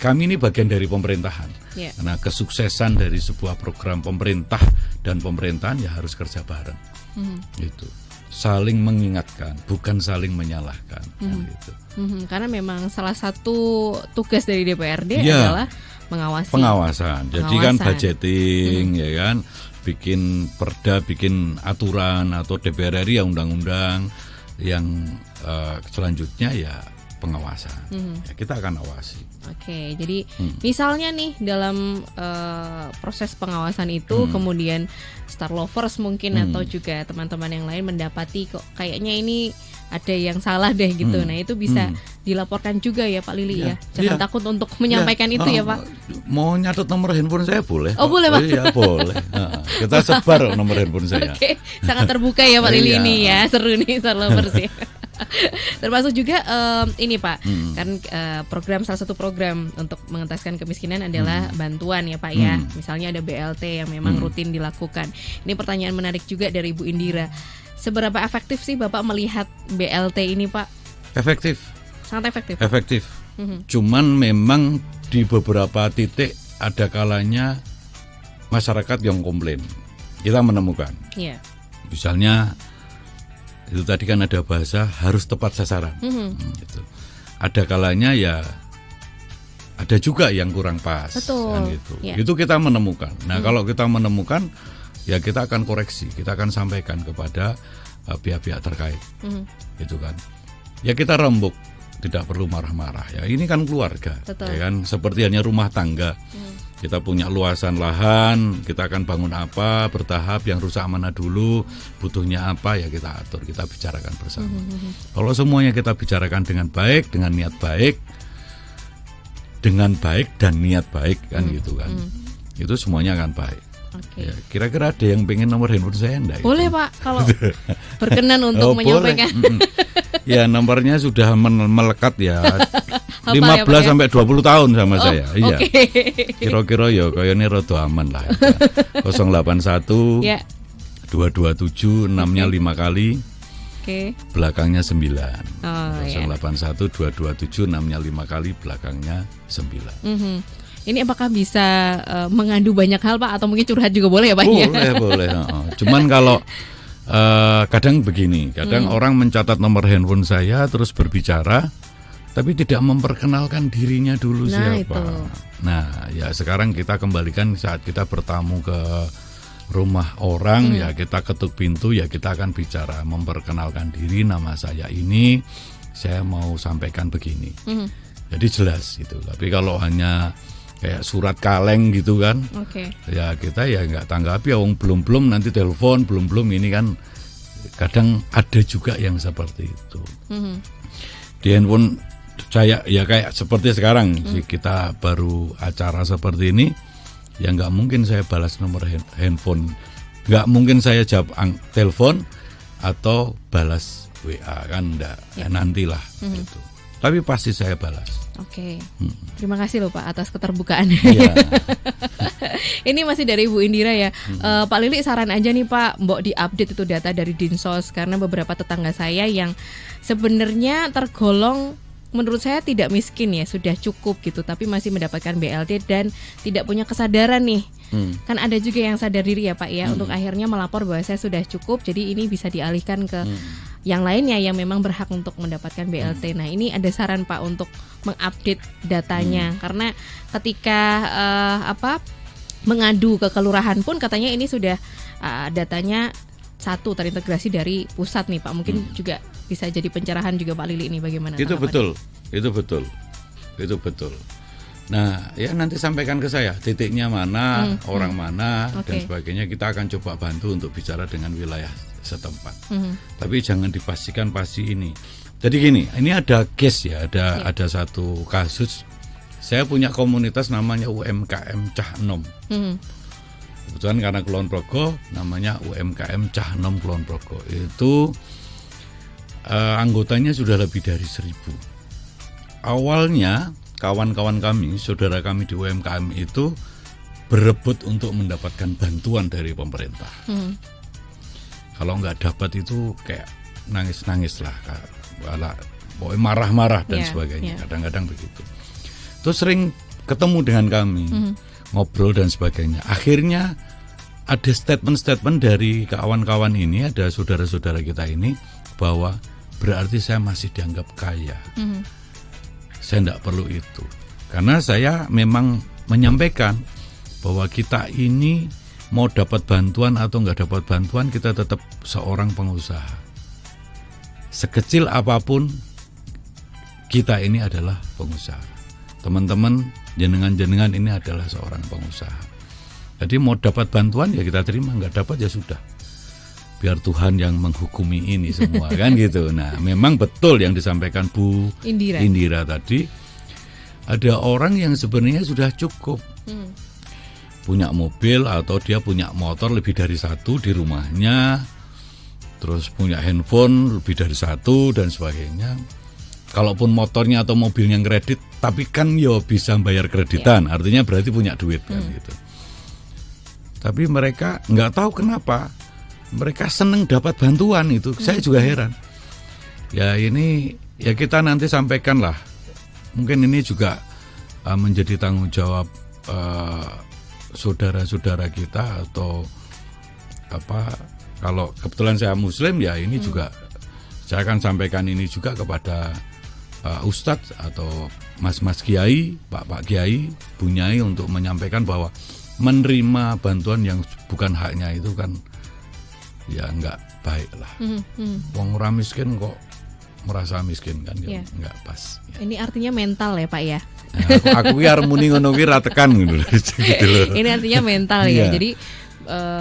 kami ini bagian dari pemerintahan. Karena kesuksesan dari sebuah program pemerintah dan pemerintahan ya harus kerja bareng. Gitu. Saling mengingatkan, bukan saling menyalahkan gitu. Karena memang salah satu tugas dari DPRD adalah mengawasi. Pengawasan. Jadi kan budgeting ya kan, bikin perda, bikin aturan, atau DPR RI ya undang-undang, yang selanjutnya ya pengawasan. Ya, kita akan awasi. Oke, jadi misalnya nih dalam proses pengawasan itu kemudian Star Lovers mungkin atau juga teman-teman yang lain mendapati kok kayaknya ini ada yang salah deh gitu. Nah itu bisa dilaporkan juga ya Pak Lili ya. Jangan takut untuk menyampaikan itu ya Pak. Mau nyatet nomor handphone saya boleh. Oh boleh Pak? Iya boleh. Kita sebar nomor handphone saya. Oke, sangat terbuka ya Pak Lili ini ya. Seru nih Star Lovers ya. Termasuk juga ini Pak, kan salah satu program untuk mengentaskan kemiskinan adalah bantuan ya Pak ya. Misalnya ada BLT yang memang rutin dilakukan. Ini pertanyaan menarik juga dari Bu Indira. Seberapa efektif sih Bapak melihat BLT ini Pak? Efektif. Sangat efektif. Efektif. Cuman memang di beberapa titik ada kalanya masyarakat yang komplain. Kita menemukan. Iya. Misalnya itu tadi kan ada bahasa harus tepat sasaran. Gitu. Ada kalanya ya ada juga yang kurang pas. Betul. Kan gitu. Itu kita menemukan. Nah kalau kita menemukan ya kita akan koreksi, kita akan sampaikan kepada pihak-pihak terkait, gitu kan. Ya kita rembuk, tidak perlu marah-marah. Ya ini kan keluarga, ya kan. Seperti hanya rumah tangga, kita punya luasan lahan, kita akan bangun apa, bertahap, yang rusak mana dulu, butuhnya apa, ya kita atur, kita bicarakan bersama. Kalau semuanya kita bicarakan dengan baik, dengan niat baik, dan niat baik kan gitu kan, itu semuanya akan baik. Ya, kira-kira ada yang pengen nomor handphone saya enggak? Boleh Pak, kalau berkenan untuk menyampaikan. Ya nomornya sudah melekat ya 15 ya, sampai 20 tahun sama saya. Iya. Kira-kira ya kayaknya rada aman lah. 081 227 6-nya 5 kali. Belakangnya 9. 081 227 6-nya 5 kali, belakangnya 9. Ini apakah bisa mengadu banyak hal Pak, atau mungkin curhat juga boleh ya Pak? Boleh. Cuman kalau kadang begini, kadang orang mencatat nomor handphone saya terus berbicara, tapi tidak memperkenalkan dirinya dulu siapa. Itu. Nah, ya sekarang kita kembalikan saat kita bertamu ke rumah orang, ya kita ketuk pintu, ya kita akan bicara, memperkenalkan diri, nama saya ini, saya mau sampaikan begini. Jadi jelas gitu. Tapi kalau hanya kayak surat kaleng gitu kan, ya kita ya nggak tanggapi, ya belum nanti telepon, belum ini kan, kadang ada juga yang seperti itu. Di handphone saya ya kayak seperti sekarang kita baru acara seperti ini, ya nggak mungkin saya balas nomor handphone, nggak mungkin saya jawab telepon atau balas WA kan, enggak, ya nantilah gitu. tapi pasti saya balas. Oke. Terima kasih loh Pak atas keterbukaannya. Ya. Ini masih dari Ibu Indira ya. Pak Lili, saran aja nih Pak, mbok diupdate itu data dari Dinsos, karena beberapa tetangga saya yang sebenarnya tergolong menurut saya tidak miskin ya, sudah cukup gitu, tapi masih mendapatkan BLT dan tidak punya kesadaran nih. Kan ada juga yang sadar diri ya Pak ya, untuk akhirnya melapor bahwa saya sudah cukup, jadi ini bisa dialihkan ke yang lainnya yang memang berhak untuk mendapatkan BLT. Nah ini ada saran Pak untuk mengupdate datanya, karena ketika mengadu ke kelurahan pun katanya ini sudah datanya satu terintegrasi dari pusat nih Pak. Mungkin juga bisa jadi pencerahan juga Pak Lili ini, bagaimana? Itu betul. Nah ya nanti sampaikan ke saya titiknya mana, orang mana dan sebagainya. Kita akan coba bantu untuk bicara dengan wilayah setempat. Tapi jangan dipastikan pasti ini. Jadi gini, ini ada case ya, ada satu kasus. Saya punya komunitas namanya UMKM Cah Enom. Kebetulan karena Kulon Progo namanya UMKM Cah Enom Kulon Progo. Itu anggotanya sudah lebih dari 1.000. Awalnya kawan-kawan kami, saudara kami di UMKM itu berebut untuk mendapatkan bantuan dari pemerintah. Kalau nggak dapat itu kayak nangis-nangis lah, pokoknya marah-marah dan sebagainya. Kadang-kadang begitu. Terus sering ketemu dengan kami, ngobrol dan sebagainya. Akhirnya ada statement-statement dari kawan-kawan ini, ada saudara-saudara kita ini, bahwa berarti saya masih dianggap kaya. Saya tidak perlu itu. Karena saya memang menyampaikan bahwa kita ini mau dapat bantuan atau nggak dapat bantuan, kita tetap seorang pengusaha. Sekecil apapun, kita ini adalah pengusaha. Teman-teman, jenengan-jenengan ini adalah seorang pengusaha. Jadi mau dapat bantuan ya kita terima, nggak dapat ya sudah. Biar Tuhan yang menghukumi ini semua kan gitu. Nah, memang betul yang disampaikan Bu Indira tadi. Ada orang yang sebenarnya sudah cukup. Punya mobil atau dia punya motor lebih dari satu di rumahnya. Terus punya handphone lebih dari satu dan sebagainya. Kalaupun motornya atau mobilnya kredit, tapi kan yo bisa bayar kreditan, artinya berarti punya duit kan gitu. Tapi mereka nggak tahu kenapa mereka seneng dapat bantuan itu. Saya juga heran. Ya ini ya kita nanti sampaikan lah. Mungkin ini juga menjadi tanggung jawab saudara-saudara kita atau kalau kebetulan saya Muslim ya ini juga saya akan sampaikan ini juga kepada Ustadz atau Mas Kiai, Pak Kiai, Bu Nyai untuk menyampaikan bahwa menerima bantuan yang bukan haknya itu kan ya nggak baik lah. Wong orang miskin kok merasa miskin kan ya nggak pas. Ya. Ini artinya mental ya Pak ya? Nah, aku biar muni ngono ki ra tekan gitu loh. Ini artinya mental ya. Jadi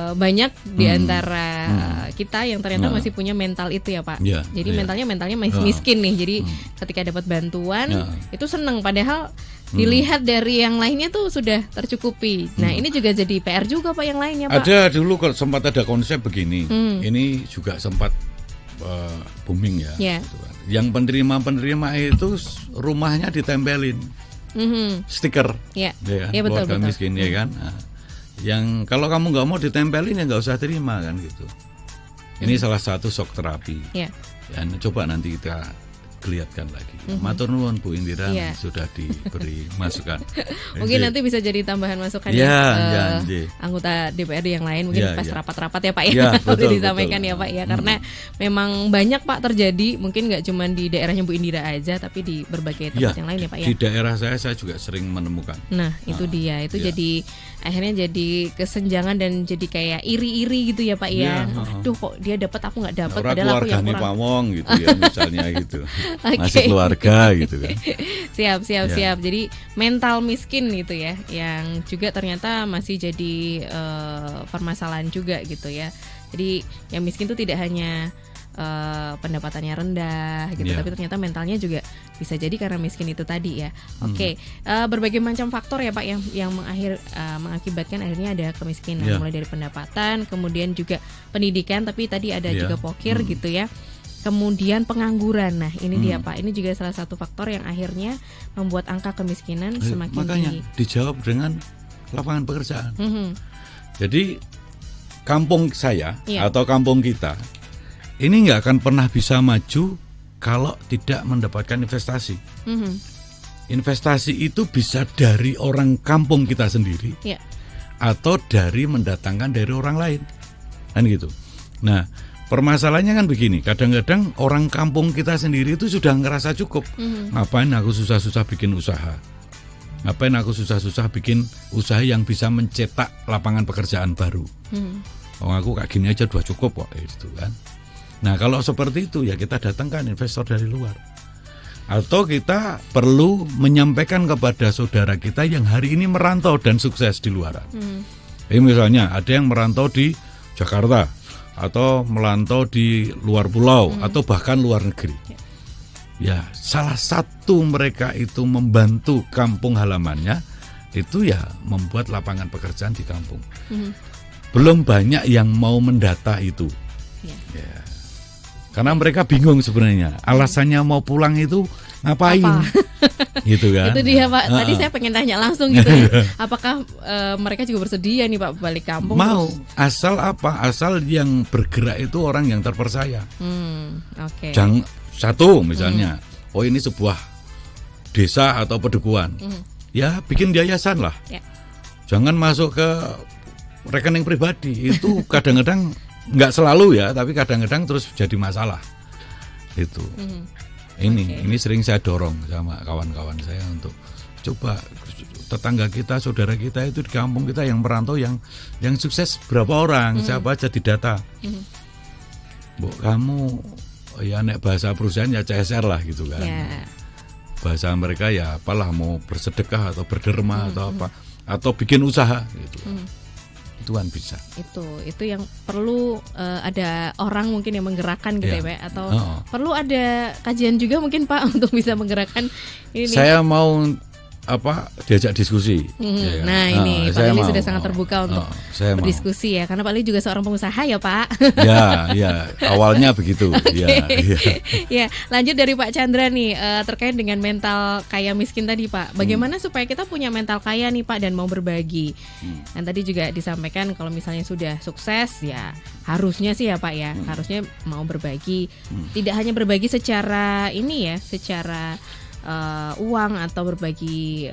banyak di antara kita yang ternyata masih punya mental itu ya Pak. Jadi mentalnya miskin nih. Jadi ketika dapat bantuan itu seneng, padahal dilihat dari yang lainnya tuh sudah tercukupi. Nah ini juga jadi PR juga Pak yang lainnya Pak. Ada dulu kalau sempat ada konsep begini. Ini juga sempat booming ya. Gitu kan. Yang penerima itu rumahnya ditempelin stiker. Ya betul, keluarga miskin ya kan. Nah, yang kalau kamu nggak mau ditempelin ya nggak usah terima kan gitu. Ini salah satu shock terapi. Dan coba nanti kita kelihatkan lagi. Matur nuwun Bu Indira sudah diberi masukan. Mungkin nanti bisa jadi tambahan masukan anggota DPRD yang lain mungkin pas rapat-rapat ya Pak ya. Betul, disampaikan betul. Ya Pak ya, karena memang banyak Pak terjadi, mungkin nggak cuma di daerahnya Bu Indira aja tapi di berbagai tempat yang lain ya Pak ya. Di daerah saya juga sering menemukan. Nah, itu dia. Itu jadi akhirnya jadi kesenjangan dan jadi kayak iri-iri gitu ya Pak ya. Aduh kok dia dapat aku nggak dapat, padahal aku yang kurang. Pamong gitu ya misalnya gitu. Masih keluarga gitu kan. Siap. Jadi mental miskin gitu ya, yang juga ternyata masih jadi permasalahan juga gitu ya. Jadi yang miskin itu tidak hanya pendapatannya rendah gitu, tapi ternyata mentalnya juga bisa jadi karena miskin itu tadi ya. Berbagai macam faktor ya Pak yang mengakibatkan akhirnya ada kemiskinan, mulai dari pendapatan, kemudian juga pendidikan, tapi tadi ada juga pokir gitu ya. kemudian pengangguran. Nah, ini dia Pak. Ini juga salah satu faktor yang akhirnya membuat angka kemiskinan semakin makanya tinggi. Dijawab dengan lapangan pekerjaan. Jadi kampung saya atau kampung kita ini nggak akan pernah bisa maju kalau tidak mendapatkan investasi. Investasi itu bisa dari orang kampung kita sendiri, atau dari mendatangkan dari orang lain, kan gitu. Nah, permasalahannya kan begini, kadang-kadang orang kampung kita sendiri itu sudah ngerasa cukup. Ngapain aku susah-susah bikin usaha? Ngapain aku susah-susah bikin usaha yang bisa mencetak lapangan pekerjaan baru? Oh, aku kayak gini aja udah cukup kok, itu kan. Nah, kalau seperti itu ya kita datangkan investor dari luar. Atau kita perlu menyampaikan kepada saudara kita yang hari ini merantau dan sukses di luar. Misalnya ada yang merantau di Jakarta, atau melantau di luar pulau, atau bahkan luar negeri. Ya, salah satu mereka itu membantu kampung halamannya, itu ya membuat lapangan pekerjaan di kampung. Belum banyak yang mau mendata itu. Ya. Karena mereka bingung sebenarnya, alasannya mau pulang itu ngapain? Gitu kan? Itu dia Pak. Tadi saya pengen tanya langsung gitu ya. Apakah mereka juga bersedia nih Pak balik kampung? Mau. Asal apa? Asal yang bergerak itu orang yang terpercaya. Oke. Jangan satu misalnya, oh ini sebuah desa atau pedeguan, ya bikin yayasan lah. Jangan masuk ke rekening pribadi. Itu kadang-kadang nggak selalu ya, tapi kadang-kadang terus jadi masalah. Itu. Ini sering saya dorong sama kawan-kawan saya untuk coba tetangga kita, saudara kita itu di kampung kita yang merantau yang sukses berapa orang, siapa aja didata. Bu, kamu ya nek bahasa perusahaan ya CSR lah gitu kan. Bahasa mereka ya apalah, mau bersedekah atau berderma atau apa, atau bikin usaha gitu. Kan bisa. Itu yang perlu ada orang mungkin yang menggerakkan gitu ya Pak, atau perlu ada kajian juga mungkin Pak untuk bisa menggerakkan ini. Saya mau diajak diskusi. Ya, nah ini Pak Lili sudah sangat terbuka untuk berdiskusi ya, karena Pak Lili juga seorang pengusaha ya Pak. Ya awalnya begitu. Ya, lanjut dari Pak Chandra nih terkait dengan mental kaya miskin tadi Pak. Bagaimana supaya kita punya mental kaya nih Pak dan mau berbagi? Dan tadi juga disampaikan kalau misalnya sudah sukses ya harusnya sih ya Pak ya, harusnya mau berbagi. Tidak hanya berbagi secara ini ya, secara uang atau berbagi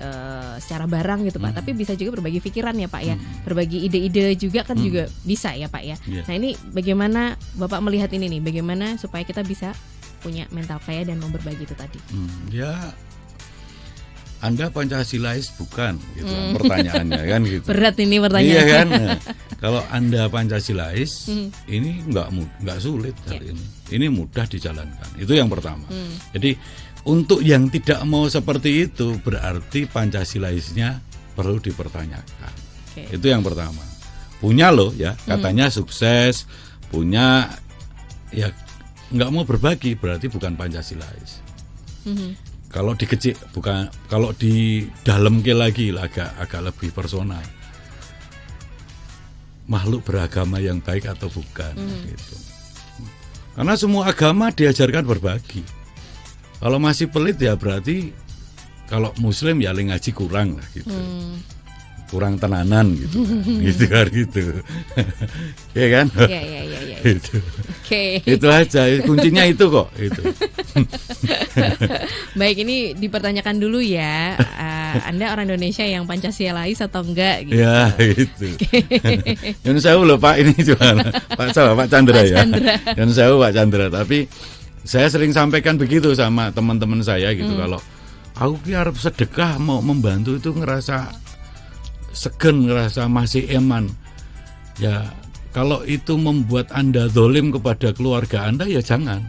secara barang gitu Pak, tapi bisa juga berbagi pikiran ya Pak ya, berbagi ide-ide juga kan juga bisa ya Pak ya. Nah ini bagaimana Bapak melihat ini nih, bagaimana supaya kita bisa punya mental kaya dan mau berbagi itu tadi? Ya, Anda Pancasilais bukan gitu pertanyaannya kan gitu. Berat ini pertanyaannya. Iya kan. Nah, kalau Anda Pancasilais ini nggak sulit hari ini. Ini mudah dijalankan. Itu yang pertama. Jadi untuk yang tidak mau seperti itu berarti Pancasilaisnya perlu dipertanyakan. Itu yang pertama. Punya loh ya, katanya sukses, punya ya nggak mau berbagi berarti bukan Pancasilais. Kalau dikecil bukan, kalau di dalam lagi agak lebih personal. Makhluk beragama yang baik atau bukan gitu. Karena semua agama diajarkan berbagi. Kalau masih pelit ya berarti kalau Muslim ya ngaji kurang lah gitu, kurang tenanan gitu, gitu. Ya kan? Iya. Itu aja, kuncinya itu kok. Itu. Baik, ini dipertanyakan dulu ya, Anda orang Indonesia yang Pancasilais atau enggak? Gitu. Ya itu. Dan saya loh Pak, ini cuma Pak Chandra ya. Dan saya Pak Chandra, tapi saya sering sampaikan begitu sama teman-teman saya gitu, kalau aku harus sedekah mau membantu itu ngerasa segen, ngerasa masih eman. Ya kalau itu membuat Anda zalim kepada keluarga Anda ya jangan.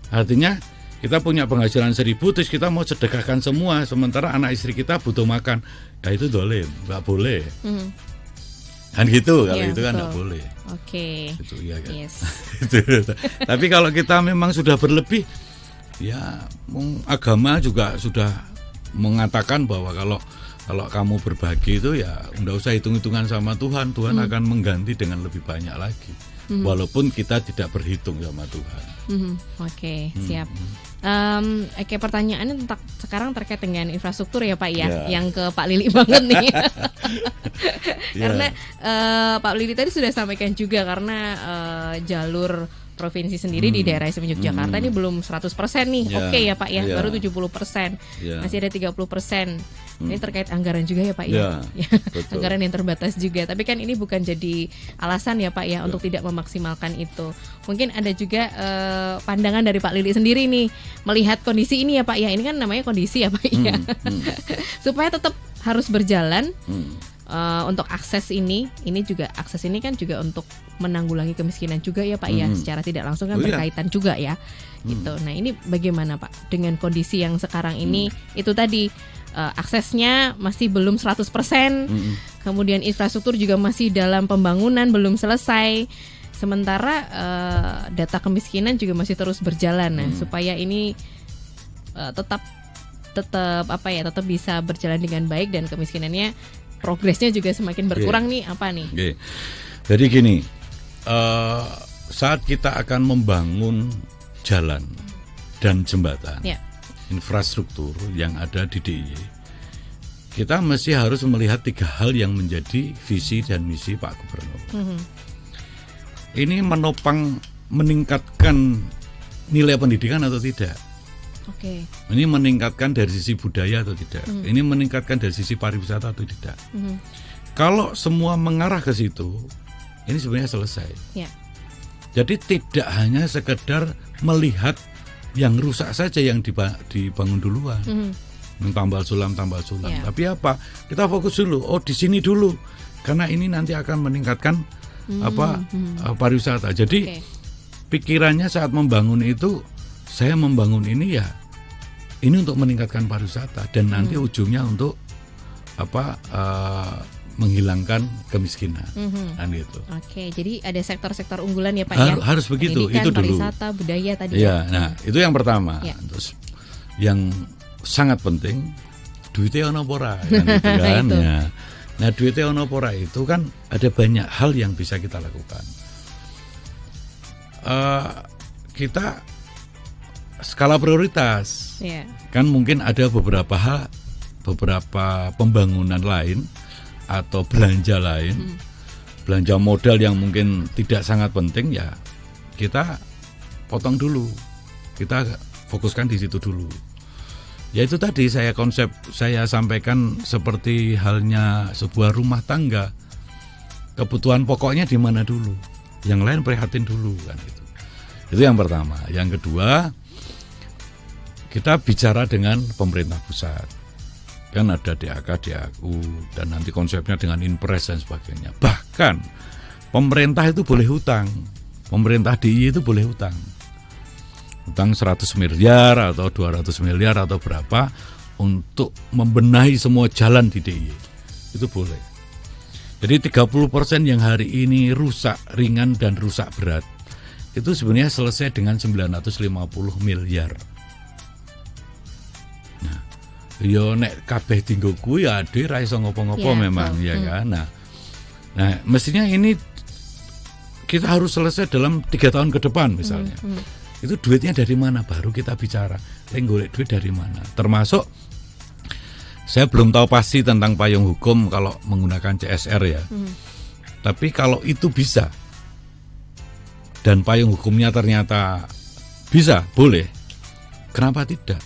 Artinya kita punya penghasilan 1.000 terus kita mau sedekahkan semua, sementara anak istri kita butuh makan, ya itu zalim, nggak boleh. Kan gitu, kalau itu kan nggak boleh. Itu ya kan. Tapi kalau kita memang sudah berlebih, ya agama juga sudah mengatakan bahwa kalau kamu berbagi itu ya nggak usah hitung-hitungan sama Tuhan, Tuhan akan mengganti dengan lebih banyak lagi. walaupun kita tidak berhitung sama Tuhan. Oke, siap. Oke, pertanyaannya sekarang terkait dengan infrastruktur ya Pak ya, yang ke Pak Lili banget nih. Karena Pak Lili tadi sudah sampaikan juga karena jalur provinsi sendiri di daerah istimewa Yogyakarta ini belum 100% nih. Oke ya Pak ya, baru 70%. Masih ada 30%. Ini terkait anggaran juga ya Pak ya. Anggaran yang terbatas juga. Tapi kan ini bukan jadi alasan ya Pak ya untuk tidak memaksimalkan itu. Mungkin ada juga pandangan dari Pak Lili sendiri nih melihat kondisi ini ya Pak ya. Ini kan namanya kondisi ya Pak ya. Supaya tetap harus berjalan. Untuk akses ini juga akses ini kan juga untuk menanggulangi kemiskinan juga ya Pak ya, secara tidak langsung kan berkaitan juga ya gitu. Nah ini bagaimana Pak dengan kondisi yang sekarang ini itu tadi aksesnya masih belum 100%, kemudian infrastruktur juga masih dalam pembangunan belum selesai, sementara data kemiskinan juga masih terus berjalan. Nah supaya ini tetap bisa berjalan dengan baik dan kemiskinannya progresnya juga semakin berkurang nih apa nih? Jadi gini, saat kita akan membangun jalan dan jembatan, infrastruktur yang ada di DIY, kita mesti harus melihat 3 hal yang menjadi visi dan misi Pak Gubernur. Ini menopang meningkatkan nilai pendidikan atau tidak? Ini meningkatkan dari sisi budaya atau tidak? Ini meningkatkan dari sisi pariwisata atau tidak? Kalau semua mengarah ke situ, ini sebenarnya selesai. Jadi tidak hanya sekedar melihat yang rusak saja yang dibangun duluan, tambal sulam. Tapi apa? Kita fokus dulu. Oh di sini dulu, karena ini nanti akan meningkatkan pariwisata. Jadi pikirannya saat membangun itu, saya membangun ini ya, ini untuk meningkatkan pariwisata dan nanti ujungnya untuk menghilangkan kemiskinan, kan gitu. Jadi ada sektor-sektor unggulan ya Pak ya. Harus begitu, itu dulu. Pariwisata, budaya tadi. Nah itu yang pertama. Terus yang sangat penting, duitnya ono pora, kan gitu kan. Nah duitnya ono pora itu kan ada banyak hal yang bisa kita lakukan. Kita skala prioritas, kan mungkin ada beberapa pembangunan lain atau belanja lain, belanja modal yang mungkin tidak sangat penting ya kita potong dulu, kita fokuskan di situ dulu. Ya itu tadi saya sampaikan seperti halnya sebuah rumah tangga, kebutuhan pokoknya di mana dulu, yang lain prihatin dulu kan gitu. Itu yang pertama. Yang kedua, kita bicara dengan pemerintah pusat. Kan ada DAK, DAU, dan nanti konsepnya dengan Inpres dan sebagainya. Bahkan pemerintah itu boleh hutang. Pemerintah DIY itu boleh hutang. Hutang 100 miliar atau 200 miliar atau berapa untuk membenahi semua jalan di DIY. Itu boleh. Jadi 30% yang hari ini rusak ringan dan rusak berat, itu sebenarnya selesai dengan 950 miliar. Yo nek kabeh tinggo kuwi ade ra iso ngopo-ngopo memang ya kan. Nah mestinya ini kita harus selesai dalam 3 tahun ke depan misalnya. Itu duitnya dari mana baru kita bicara. Golek duit dari mana? Termasuk saya belum tahu pasti tentang payung hukum kalau menggunakan CSR ya. Tapi kalau itu bisa dan payung hukumnya ternyata bisa, boleh. Kenapa tidak?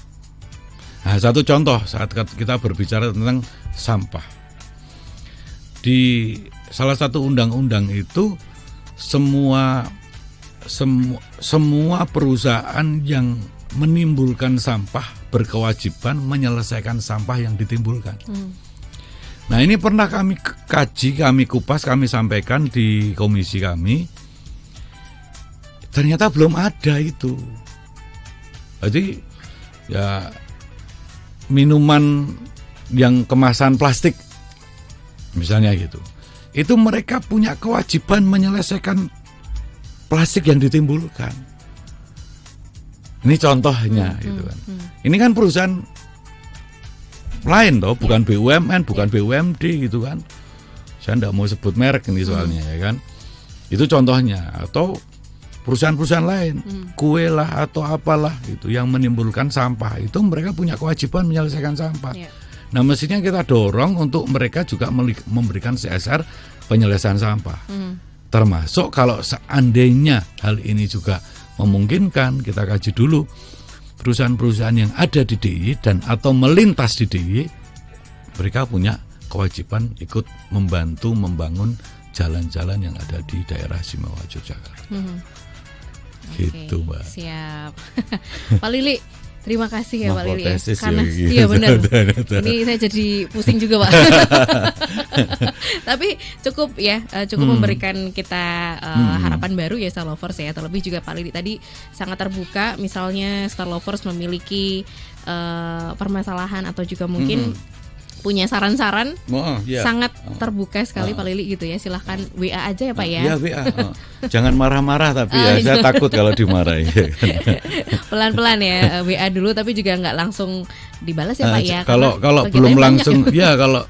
Nah, satu contoh saat kita berbicara tentang sampah. Di salah satu undang-undang itu semua perusahaan yang menimbulkan sampah berkewajiban menyelesaikan sampah yang ditimbulkan. Nah, ini pernah kami kaji, kami kupas, kami sampaikan di komisi kami. Ternyata belum ada itu. Jadi ya minuman yang kemasan plastik misalnya gitu, itu mereka punya kewajiban menyelesaikan plastik yang ditimbulkan. Ini contohnya gitu kan. Ini kan perusahaan lain toh, bukan BUMN, bukan BUMD gitu kan. Saya enggak mau sebut merek ini soalnya ya kan. Itu contohnya. Atau perusahaan-perusahaan lain, kue lah atau apalah itu yang menimbulkan sampah, itu mereka punya kewajiban menyelesaikan sampah. Nah, mestinya kita dorong untuk mereka juga memberikan CSR penyelesaian sampah. Termasuk kalau seandainya hal ini juga memungkinkan, kita kaji dulu perusahaan-perusahaan yang ada di DIY dan atau melintas di DIY, mereka punya kewajiban ikut membantu membangun jalan-jalan yang ada di daerah Istimewa Yogyakarta. Gitu, Mbak. Siap. Pak Lili, terima kasih ya Pak Lili. Karena iya benar. Ini saya jadi pusing juga, Pak. Tapi cukup memberikan kita harapan baru ya Star Lovers ya. Terlebih juga Pak Lili tadi sangat terbuka, misalnya Star Lovers memiliki permasalahan atau juga mungkin punya saran-saran, sangat terbuka sekali Pak Lili gitu ya. Silahkan WA aja ya Pak ya. Iya WA. Jangan marah-marah tapi ya saya takut kalau dimarahi. Pelan-pelan ya, WA dulu tapi juga nggak langsung dibalas ya Pak ya. Kalau belum langsung kalau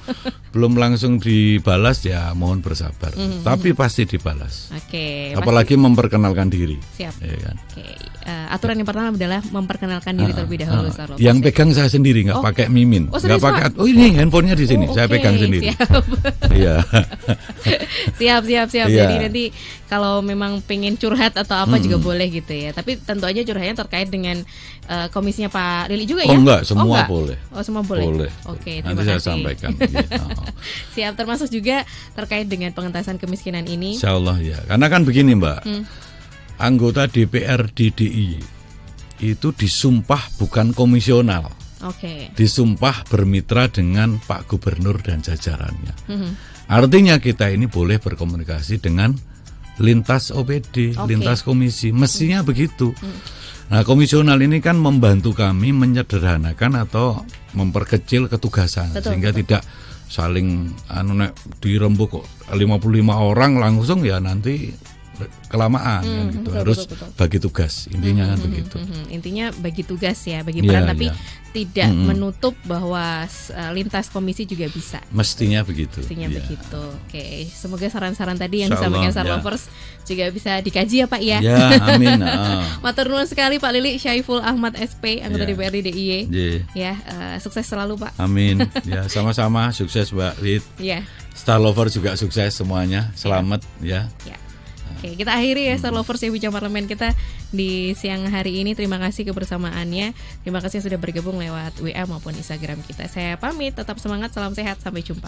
belum langsung dibalas ya mohon bersabar. Tapi pasti dibalas. Oke. Apalagi memperkenalkan diri. Siap. Ya kan? Oke. Aturan yang pertama adalah memperkenalkan diri terlebih dahulu. Yang pegang saya sendiri, nggak pakai mimin, nggak pakai. Oh ini handphonenya di sini, saya pegang sendiri. Iya. Siap. Jadi nanti kalau memang pengen curhat atau apa juga boleh gitu ya. Tapi tentu aja curhatnya terkait dengan komisinya Pak Lili juga ya. Enggak, semua boleh. Semua boleh. Boleh. Oke, terima nanti kasih. saya sampaikan. Siap, termasuk juga terkait dengan pengentasan kemiskinan ini. Insya Allah ya. Karena kan begini Mbak. Anggota DPR di DIY itu disumpah bukan komisional. Disumpah bermitra dengan Pak Gubernur dan jajarannya. Artinya kita ini boleh berkomunikasi dengan lintas OPD, lintas komisi. Mestinya begitu. Nah, komisional ini kan membantu kami menyederhanakan atau memperkecil ketugasan. Sehingga tidak saling dirembuk kok 55 orang langsung ya nanti kelamaan kan gitu. Harus bagi tugas, intinya kan begitu. Intinya bagi tugas ya, bagi peran, tapi tidak menutup bahwa lintas komisi juga bisa. Mestinya begitu. Begitu. Oke, semoga saran-saran tadi yang disampaikan Star Lovers juga bisa dikaji ya Pak ya. Ya, amin. Matur nuwun sekali Pak Lili Syaiful Ahmad SP, anggota DPRD DIY. Ya, sukses selalu Pak. Amin. Ya, sama-sama sukses Mbak Lid. Star Lovers juga sukses semuanya. Selamat ya. Oke, kita akhiri ya Star Lovers ya Bincang Parlemen kita di siang hari ini. Terima kasih kebersamaannya. Terima kasih sudah bergabung lewat WA maupun Instagram kita. Saya pamit, tetap semangat, salam sehat, sampai jumpa.